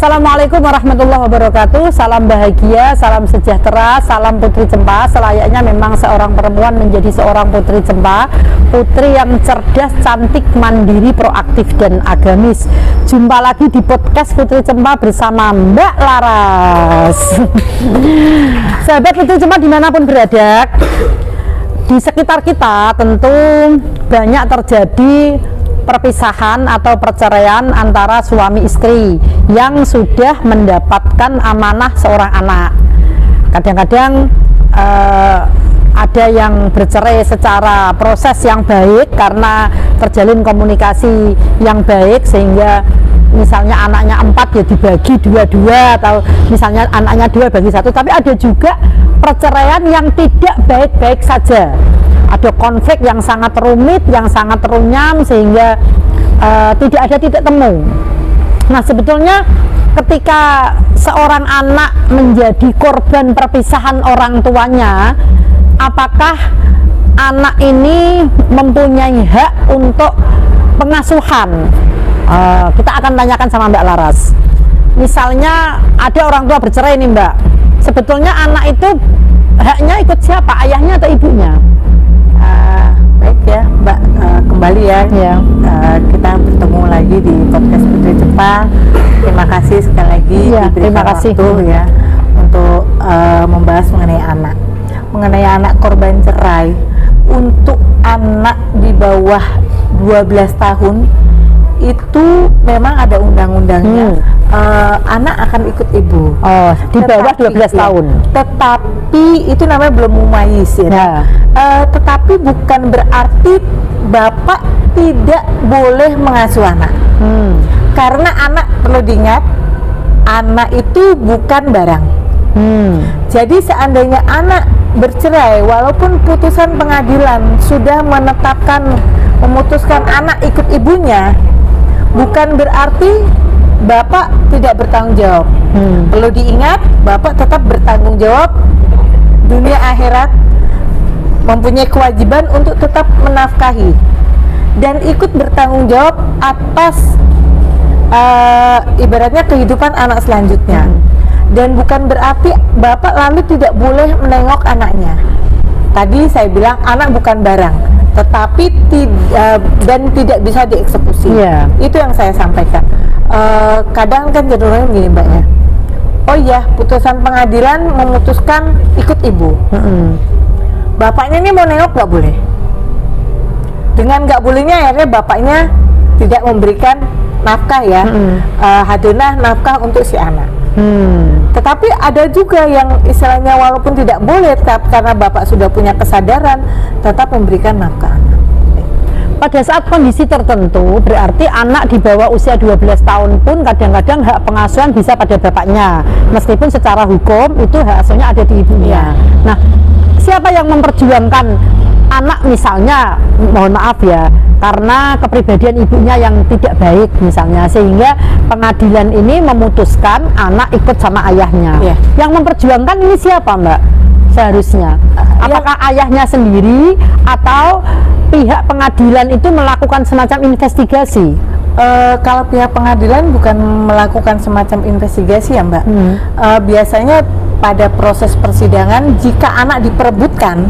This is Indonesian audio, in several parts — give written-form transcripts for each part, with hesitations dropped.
Assalamualaikum warahmatullahi wabarakatuh. Salam bahagia, salam sejahtera, salam Putri Cempa. Selayaknya memang seorang perempuan menjadi seorang Putri Cempa, putri yang cerdas, cantik, mandiri, proaktif, dan agamis. Jumpa lagi di podcast Putri Cempa bersama Mbak Laras. Sahabat Putri Cempa dimanapun berada, di sekitar kita tentu banyak terjadi perpisahan atau perceraian antara suami istri yang sudah mendapatkan amanah seorang anak. Kadang-kadang ada yang bercerai secara proses yang baik karena terjalin komunikasi yang baik, sehingga misalnya anaknya 4 ya dibagi 2-2, atau misalnya anaknya 2 bagi 1. Tapi ada juga perceraian yang tidak baik-baik saja, ada konflik yang sangat rumit, yang sangat runyam, sehingga tidak ada titik temu. Nah, sebetulnya ketika seorang anak menjadi korban perpisahan orang tuanya, apakah anak ini mempunyai hak untuk pengasuhan? Kita akan tanyakan sama Mbak Laras. Misalnya ada orang tua bercerai nih Mbak, sebetulnya anak itu haknya ikut siapa, ayahnya atau ibunya? Baik ya Mbak, kembali ya. Kita bertemu lagi di podcast Putri Cempa. Terima kasih sekali lagi terima kasih waktu ya untuk membahas mengenai anak korban cerai. Untuk anak di bawah 12 tahun itu memang ada undang-undangnya. Anak akan ikut ibu. Di bawah 12 tahun. Tetapi itu namanya belum mumayyiz ya. Tetapi bukan berarti bapak tidak boleh mengasuh anak. Karena anak, perlu diingat, anak itu bukan barang. Jadi seandainya anak bercerai, walaupun putusan pengadilan sudah memutuskan anak ikut ibunya, bukan berarti bapak tidak bertanggung jawab. Perlu diingat, bapak tetap bertanggung jawab dunia akhirat, mempunyai kewajiban untuk tetap menafkahi dan ikut bertanggung jawab atas ibaratnya kehidupan anak selanjutnya. Dan bukan berarti bapak lalu tidak boleh menengok anaknya. Tadi saya bilang anak bukan barang, tetapi tidak bisa dieksekusi. Itu yang saya sampaikan. Kadang kan cenderungnya begini Mbak ya, oh iya, putusan pengadilan memutuskan ikut ibu. Bapaknya ini mau nengok nggak boleh. Dengan nggak bolehnya akhirnya bapaknya tidak memberikan nafkah ya, hadonah nafkah untuk si anak. Tetapi ada juga yang istilahnya walaupun tidak boleh, tetap karena bapak sudah punya kesadaran tetap memberikan nafkah. Pada saat kondisi tertentu, berarti anak di bawah usia 12 tahun pun kadang-kadang hak pengasuhan bisa pada bapaknya, meskipun secara hukum itu hak asuhnya ada di ibunya. Nah, siapa yang memperjuangkan anak misalnya, mohon maaf ya, karena kepribadian ibunya yang tidak baik misalnya, sehingga pengadilan ini memutuskan anak ikut sama ayahnya. Yang memperjuangkan ini siapa Mbak seharusnya? Apakah ayahnya sendiri atau pihak pengadilan itu melakukan semacam investigasi? Kalau pihak pengadilan bukan melakukan semacam investigasi ya Mbak. Biasanya pada proses persidangan, jika anak diperebutkan,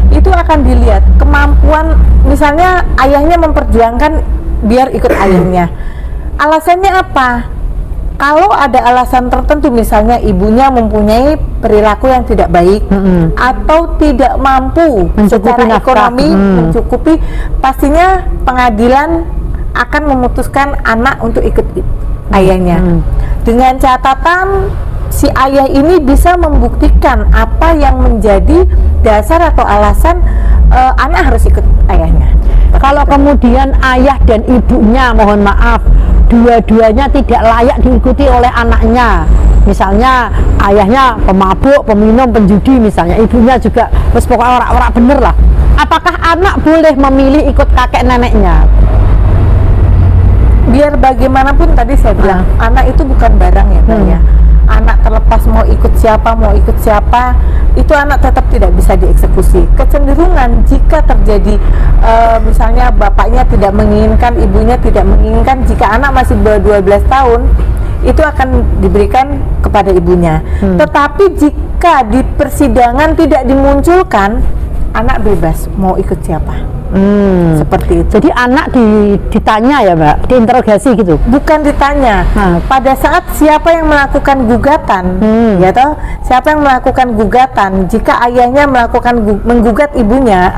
itu akan dilihat kemampuan, misalnya ayahnya memperjuangkan biar ikut ayahnya. Alasannya apa? Kalau ada alasan tertentu, misalnya ibunya mempunyai perilaku yang tidak baik atau tidak mampu secara ekonomi mencukupi, pastinya pengadilan akan memutuskan anak untuk ikut ayahnya. Dengan catatan si ayah ini bisa membuktikan apa yang menjadi dasar atau alasan anak harus ikut ayahnya. Kalau kemudian ayah dan ibunya, mohon maaf, dua-duanya tidak layak diikuti oleh anaknya, misalnya ayahnya pemabuk, peminum, penjudi misalnya, ibunya juga terus pokoknya orang-orang bener lah, apakah anak boleh memilih ikut kakek neneknya? Biar bagaimanapun tadi saya bilang anak itu bukan barang ya Mbak ya. anak terlepas mau ikut siapa, itu anak tetap tidak bisa dieksekusi. Kecenderungan jika terjadi misalnya bapaknya tidak menginginkan, ibunya tidak menginginkan, jika anak masih bawah 12 tahun itu akan diberikan kepada ibunya. Tetapi jika di persidangan tidak dimunculkan, anak bebas mau ikut siapa. Seperti itu. Jadi anak ditanya ya Mbak, diinterogasi gitu? Bukan Ditanya. Pada saat siapa yang melakukan gugatan, ya toh, siapa yang melakukan gugatan, jika ayahnya menggugat ibunya,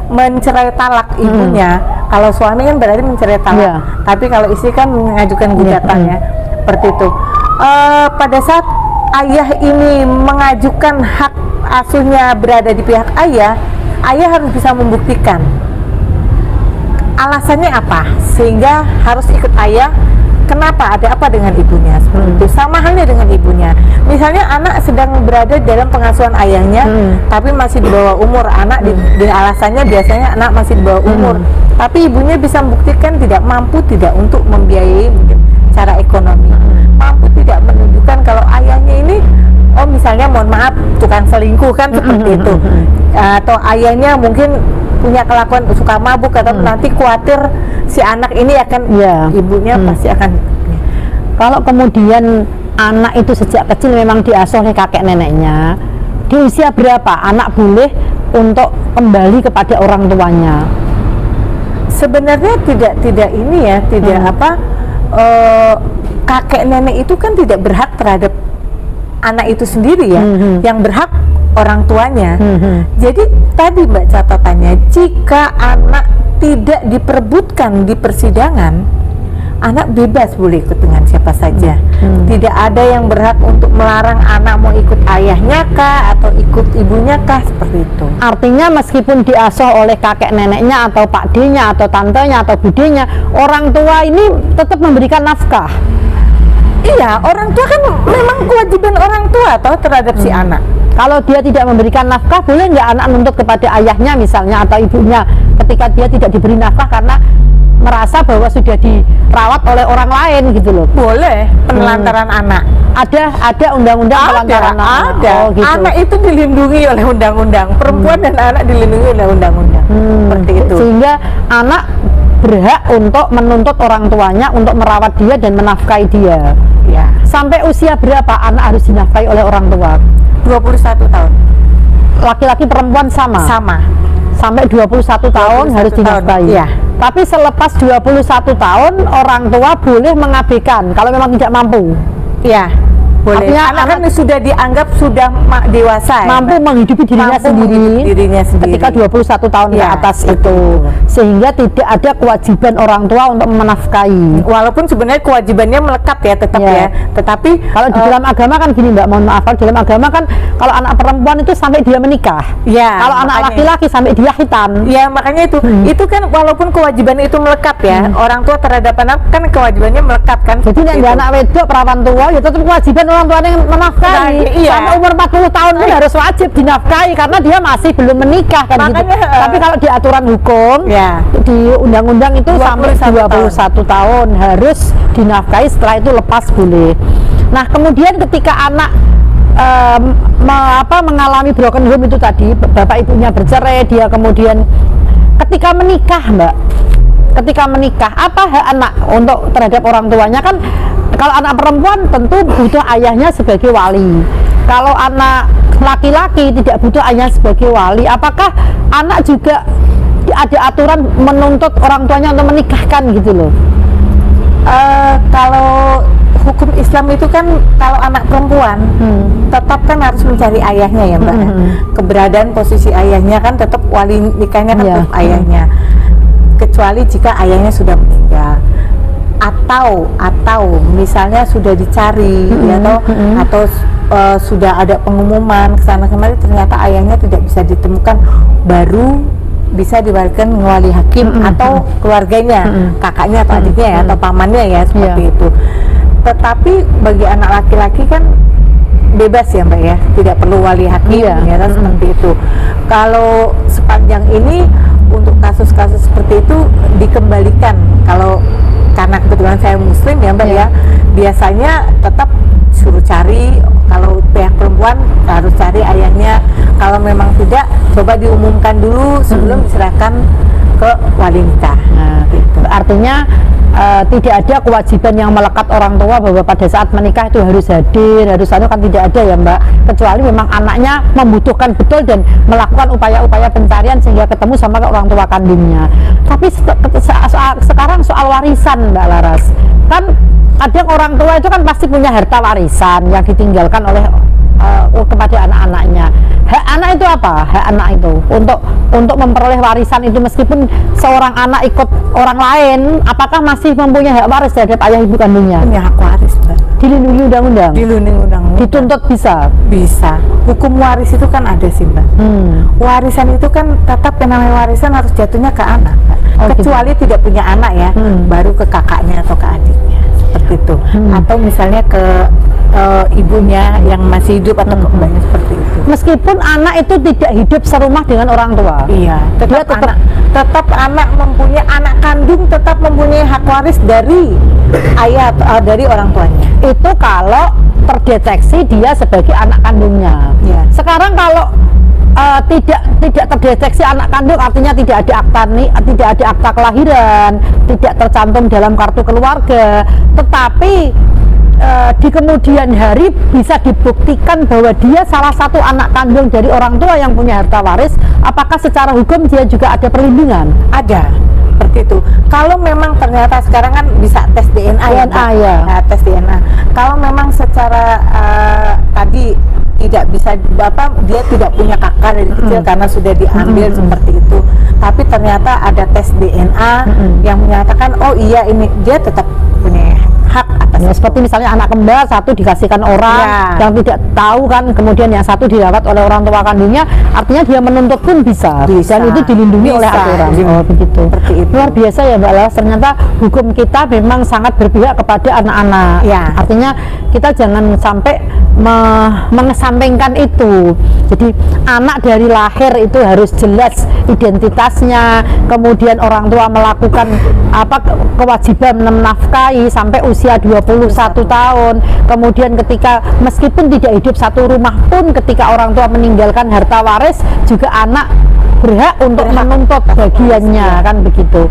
mencerai talak ibunya, kalau suami kan berarti mencerai talak, tapi kalau istri kan mengajukan gugatannya, seperti itu. Pada saat ayah ini mengajukan hak asuhnya berada di pihak ayah harus bisa membuktikan alasannya apa sehingga harus ikut ayah. Kenapa? Ada apa dengan ibunya? Seperti itu. Sama halnya dengan ibunya. Misalnya anak sedang berada dalam pengasuhan ayahnya, tapi masih di bawah umur. Anak di alasannya biasanya anak masih di bawah umur, tapi ibunya bisa membuktikan tidak mampu untuk membiayai mungkin secara ekonomi, mampu tidak menunjukkan kalau ayahnya ini, misalnya mohon maaf tukang selingkuh kan, seperti itu, atau ayahnya mungkin punya kelakuan suka mabuk, atau nanti khawatir si anak ini akan, ibunya pasti akan. Kalau kemudian anak itu sejak kecil memang diasuh oleh kakek neneknya, di usia berapa anak boleh untuk kembali kepada orang tuanya? Sebenarnya tidak ini ya, tidak kakek nenek itu kan tidak berhak terhadap anak itu sendiri ya, yang berhak orang tuanya. Jadi tadi Mbak catatannya, jika anak tidak diperebutkan di persidangan, anak bebas boleh ikut dengan siapa saja. Tidak ada yang berhak untuk melarang anak mau ikut ayahnya kah atau ikut ibunya kah, seperti itu. Artinya meskipun diasuh oleh kakek neneknya atau pak D-nya atau tantenya atau budenya, orang tua ini tetap memberikan nafkah. Iya, orang tua kan memang kewajiban orang tua toh terhadap si anak. Kalau dia tidak memberikan nafkah, boleh nggak anak menuntut kepada ayahnya misalnya atau ibunya ketika dia tidak diberi nafkah karena merasa bahwa sudah dirawat oleh orang lain gitu loh? Boleh, penelantaran anak. Ada undang-undang penelantaran anak. Ada. Gitu. Anak itu dilindungi oleh undang-undang. Perempuan dan anak dilindungi oleh undang-undang. Seperti itu. Sehingga anak berhak untuk menuntut orang tuanya untuk merawat dia dan menafkahi dia. Ya. Sampai usia berapa anak harus dinafkahi oleh orang tua? 21 tahun. Laki-laki perempuan sama? Sama. Sampai 21 tahun harus dinafkahi. Iya. Tapi selepas 21 tahun orang tua boleh mengabaikan kalau memang tidak mampu. Iya. Boleh. Artinya anak kan sudah dianggap sudah dewasa, mampu menghidupi dirinya sendiri ketika 21 tahun ke atas itu, sehingga tidak ada kewajiban orang tua untuk menafkahi. Walaupun sebenarnya kewajibannya melekat ya, tetap ya. Tetapi kalau di dalam agama kan gini Mbak, mohon maaf, kalau dalam agama kan kalau anak perempuan itu sampai dia menikah. Kalau anak laki-laki sampai dia khitan. Ya, makanya itu kan walaupun kewajiban itu melekat ya, orang tua terhadap anak kan kewajibannya melekat kan. Jadi nek anak wedok perawan tua ya tetap kewajiban orang tuanya menafkahi. Sampai umur 40 tahun pun harus wajib dinafkahi karena dia masih belum menikah kan. Makanya, gitu. Tapi kalau di aturan hukum di undang-undang itu sampai 21 tahun harus dinafkahi, setelah itu lepas boleh. Nah, kemudian ketika anak mengalami broken home itu tadi, bapak ibunya bercerai, dia kemudian ketika menikah Mbak, ketika menikah apa hak anak untuk terhadap orang tuanya? Kan kalau anak perempuan tentu butuh ayahnya sebagai wali, kalau anak laki-laki tidak butuh ayahnya sebagai wali. Apakah anak juga ada aturan menuntut orang tuanya untuk menikahkan gitu loh? Kalau hukum Islam itu kan kalau anak perempuan tetap kan harus mencari ayahnya ya Mbak. Keberadaan posisi ayahnya kan tetap wali nikahnya kan tetap ayahnya, kecuali jika ayahnya sudah meninggal atau misalnya sudah dicari atau sudah ada pengumuman kesana kemari ternyata ayahnya tidak bisa ditemukan, baru bisa diwariskan wali hakim atau keluarganya, kakaknya atau adiknya ya, atau pamannya ya, seperti itu. Tetapi bagi anak laki-laki kan bebas ya Mbak ya, tidak perlu wali hakim seperti itu. Kalau sepanjang ini untuk kasus-kasus seperti itu dikembalikan, kalau karena kebetulan saya muslim ya Mbak ya, biasanya tetap disuruh cari, kalau pihak perempuan harus cari ayahnya, kalau memang tidak coba diumumkan dulu sebelum diserahkan ke wali nikah. Nah, gitu. Artinya tidak ada kewajiban yang melekat orang tua bahwa pada saat menikah itu harus hadir, harus kan tidak ada ya Mbak, kecuali memang anaknya membutuhkan betul dan melakukan upaya-upaya pencarian sehingga ketemu sama orang tua kandungnya. Tapi sekarang soal warisan Mbak Laras, kan kadang orang tua itu kan pasti punya harta warisan yang ditinggalkan oleh kepada anak-anaknya. Hak anak itu apa? Hak anak itu untuk memperoleh warisan itu, meskipun seorang anak ikut orang lain, apakah masih mempunyai hak waris terhadap ayah ibu kandungnya? Punya hak waris, Mbak. Dilindungi undang-undang? Dilindungi undang-undang. Dituntut bisa? Bisa. Hukum waris itu kan ada sih, Mbak. Warisan itu kan tetap yang namanya warisan harus jatuhnya ke anak, Mbak. Kecuali gitu. Tidak punya anak ya, baru ke kakaknya atau ke adiknya. Seperti itu. Atau misalnya ke ibunya yang masih hidup atau ke mbaknya, seperti itu. Meskipun anak itu tidak hidup serumah dengan orang tua. Iya, tetap anak mempunyai, anak kandung tetap mempunyai hak waris dari ayah dari orang tuanya. Itu kalau terdeteksi dia sebagai anak kandungnya. Ya. Sekarang kalau tidak terdeteksi anak kandung, artinya tidak ada akta kelahiran, tidak tercantum dalam kartu keluarga, tetapi di kemudian hari bisa dibuktikan bahwa dia salah satu anak kandung dari orang tua yang punya harta waris, apakah secara hukum dia juga ada perlindungan? Ada, seperti itu. Kalau memang ternyata sekarang kan bisa tes DNA ya, nah, tes DNA. Kalau memang secara tadi tidak bisa, dia tidak punya kakak dari kecil karena sudah diambil seperti itu, tapi ternyata ada tes DNA yang menyatakan oh iya ini dia tetap punya hak atas ya, seperti misalnya anak kembar satu dikasihkan orang yang tidak tahu kan, kemudian yang satu dirawat oleh orang tua kandungnya, artinya dia menuntut pun bisa. Dan itu dilindungi oleh aturan. Oh begitu. Luar biasa ya Mbak Laras, ternyata hukum kita memang sangat berpihak kepada anak-anak. Artinya kita jangan sampai mengesampingkan itu. Jadi anak dari lahir itu harus jelas identitasnya, kemudian orang tua melakukan kewajiban menafkahi sampai usia 21 tahun, kemudian ketika meskipun tidak hidup satu rumah pun, ketika orang tua meninggalkan harta waris juga anak berhak untuk menuntut bagiannya, kan begitu.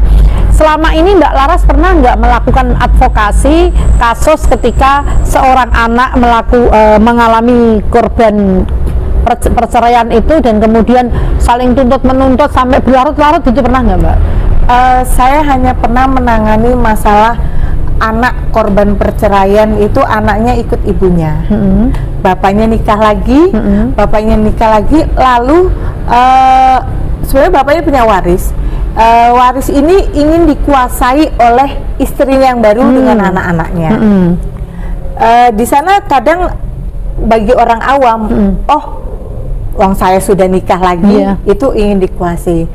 Selama ini Mbak Laras pernah nggak melakukan advokasi kasus ketika seorang anak mengalami korban perceraian itu dan kemudian saling tuntut menuntut sampai berlarut-larut, itu pernah nggak Mbak? Saya hanya pernah menangani masalah anak korban perceraian itu anaknya ikut ibunya, bapaknya nikah lagi, lalu sebenarnya bapaknya punya waris. Waris ini ingin dikuasai oleh istrinya yang baru dengan anak-anaknya. Di sana kadang bagi orang awam, wong saya sudah nikah lagi, itu ingin dikuasai.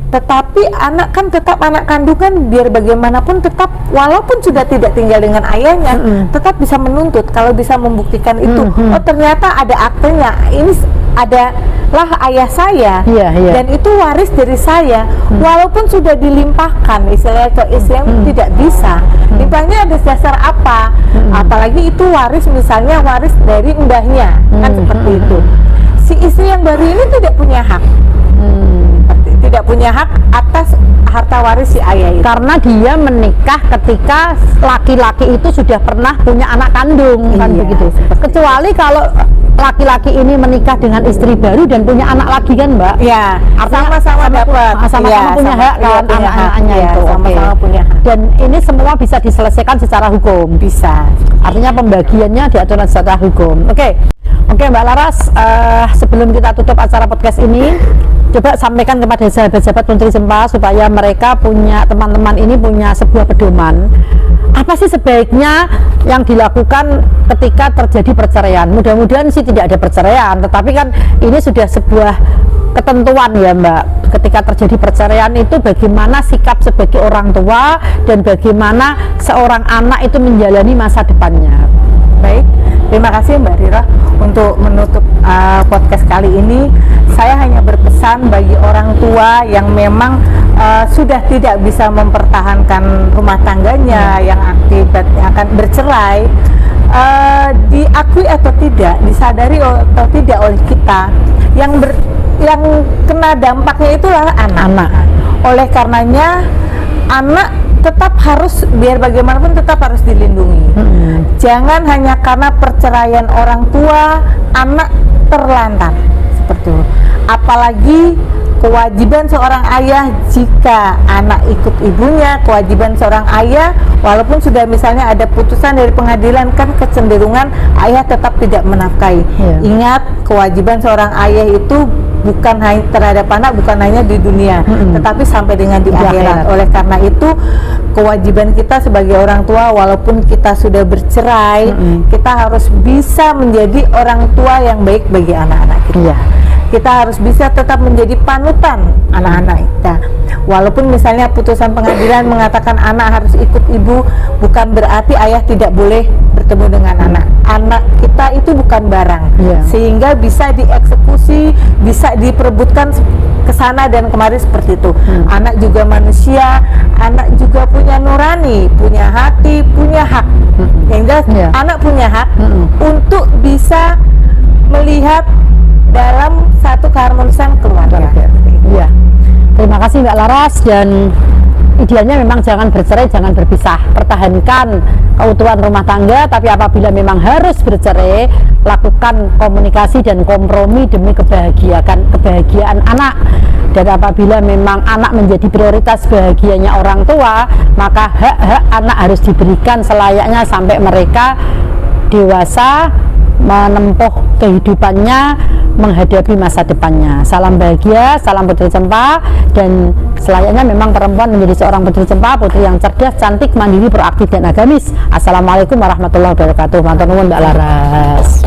Tetapi anak kan tetap anak kandungan, biar bagaimanapun tetap walaupun sudah tidak tinggal dengan ayahnya, tetap bisa menuntut kalau bisa membuktikan itu. Oh ternyata ada aktenya, ini adalah ayah saya, dan itu waris dari saya, walaupun sudah dilimpahkan istilahnya ke istri yang tidak bisa. Limpahnya ada dasar apa? Apalagi itu waris, misalnya waris dari mbahnya, kan seperti itu. Si istri yang baru ini tidak punya hak. Tidak punya hak atas harta waris si ayah itu, karena dia menikah ketika laki-laki itu sudah pernah punya anak kandung, kan begitu. Kecuali kalau laki-laki ini menikah dengan istri baru dan punya anak lagi kan Mbak? Ya, sama-sama dapat, sama-sama punya hak kan, anak-anaknya itu. Sama-sama punya hak. Dan ini semua bisa diselesaikan secara hukum. Bisa. Artinya pembagiannya diatur secara hukum. Oke, Mbak Laras, sebelum kita tutup acara podcast ini, coba sampaikan kepada sahabat-sahabat Putri Cempa supaya mereka punya, teman-teman ini punya sebuah pedoman. Apa sih sebaiknya yang dilakukan ketika terjadi perceraian? Mudah-mudahan sih tidak ada perceraian, tetapi kan ini sudah sebuah ketentuan ya Mbak. Ketika terjadi perceraian itu bagaimana sikap sebagai orang tua dan bagaimana seorang anak itu menjalani masa depannya. Baik, terima kasih Mbak Rira untuk menutup podcast kali ini. Saya hanya berpesan bagi orang tua yang memang sudah tidak bisa mempertahankan rumah tangganya, yang akibatnya akan bercerai, diakui atau tidak, disadari atau tidak oleh kita, yang kena dampaknya itulah anak. Oleh karenanya anak tetap harus, biar bagaimanapun tetap harus dilindungi. Jangan hanya karena perceraian orang tua anak terlantar seperti itu. Apalagi kewajiban seorang ayah, jika anak ikut ibunya, kewajiban seorang ayah walaupun sudah misalnya ada putusan dari pengadilan, kan kecenderungan ayah tetap tidak menafkahi. Ingat, kewajiban seorang ayah itu bukan hanya terhadap anak, bukan hanya di dunia, tetapi sampai dengan di akhirat. Oleh karena itu kewajiban kita sebagai orang tua, walaupun kita sudah bercerai, kita harus bisa menjadi orang tua yang baik bagi anak-anak kita. Kita harus bisa tetap menjadi panutan anak-anak kita. Walaupun misalnya putusan pengadilan mengatakan anak harus ikut ibu, bukan berarti ayah tidak boleh bertemu dengan anak. Anak kita itu bukan barang, sehingga bisa dieksekusi, bisa diperebutkan ke sana dan kemari seperti itu. Anak juga manusia, anak juga punya nurani, punya hati, punya hak. Yang jelas anak punya hak untuk bisa melihat dalam satu keharmonisan keluarga. Iya. Terima kasih Mbak Laras, dan idealnya memang jangan bercerai, jangan berpisah. Pertahankan keutuhan rumah tangga, tapi apabila memang harus bercerai, lakukan komunikasi dan kompromi demi kebahagiaan anak. Dan apabila memang anak menjadi prioritas bahagianya orang tua, maka hak-hak anak harus diberikan selayaknya sampai mereka dewasa, menempuh kehidupannya, menghadapi masa depannya. Salam bahagia, salam Putri Cempa, dan selayaknya memang perempuan menjadi seorang Putri Cempa, putri yang cerdas, cantik, mandiri, proaktif, dan agamis. Assalamualaikum warahmatullahi wabarakatuh. Matur nuwun Mbak Laras.